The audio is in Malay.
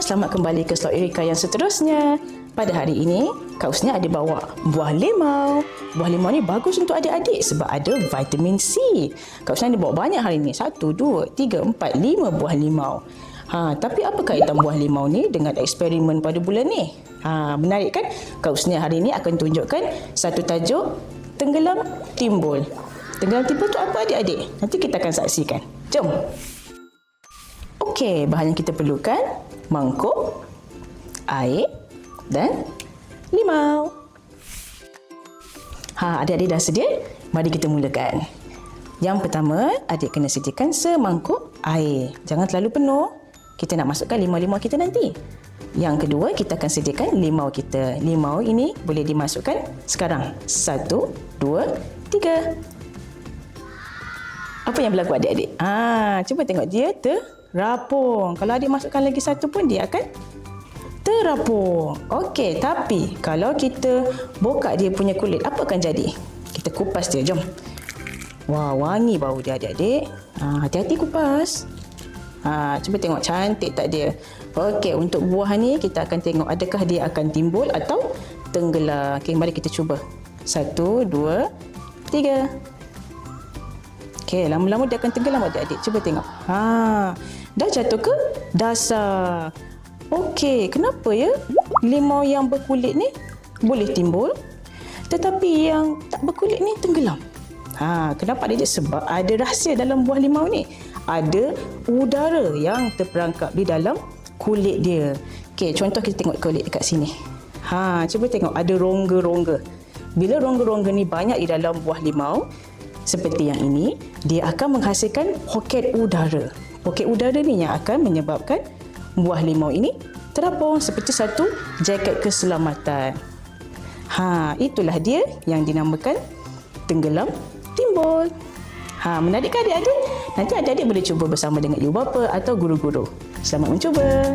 Selamat kembali ke Slot Erika yang seterusnya. Pada hari ini, Kak Husnia ada bawa buah limau. Buah limau ni bagus untuk adik-adik sebab ada vitamin C. Kak Husnia ada bawa banyak hari ini. 1, 2, 3, 4, 5 buah limau. Tapi apa kaitan buah limau ni dengan eksperimen pada bulan ni? Menarik kan? Kak Husnia hari ini akan tunjukkan satu tajuk, tenggelam timbul. Tenggelam timbul tu apa adik-adik? Nanti kita akan saksikan. Jom! Okey, bahan yang kita perlukan, mangkuk, air dan limau. Adik-adik dah sedia? Mari kita mulakan. Yang pertama, adik kena sediakan semangkuk air. Jangan terlalu penuh. Kita nak masukkan limau-limau kita nanti. Yang kedua, kita akan sediakan limau kita. Limau ini boleh dimasukkan sekarang. 1, 2, 3. Apa yang berlaku adik-adik? Cuba tengok dia terapung. Kalau adik masukkan lagi satu pun dia akan terapung. Okey, tapi kalau kita buka dia punya kulit, apa akan jadi? Kita kupas dia, jom. Wah, wangi bau dia adik-adik. Hati-hati kupas. Cuba tengok cantik tak dia. Okey, untuk buah ni kita akan tengok adakah dia akan timbul atau tenggelam. Okey, mari kita cuba. 1, 2, 3. Okey, lama-lama dia akan tenggelam adik-adik. Cuba tengok. Dah jatuh ke dasar. Okey, kenapa ya limau yang berkulit ni boleh timbul tetapi yang tak berkulit ni tenggelam? Kenapa adik? Sebab ada rahsia dalam buah limau ni. Ada udara yang terperangkap di dalam kulit dia. Okey, contoh kita tengok kulit dekat sini. Cuba tengok ada rongga-rongga. Bila rongga-rongga ni banyak di dalam buah limau seperti yang ini, dia akan menghasilkan poket udara. Poket udara ni yang akan menyebabkan buah limau ini terapung seperti satu jaket keselamatan. Itulah dia yang dinamakan tenggelam timbul. Menarik ke adik-adik? Nanti adik-adik boleh cuba bersama dengan ibu bapa atau guru-guru. Selamat mencuba.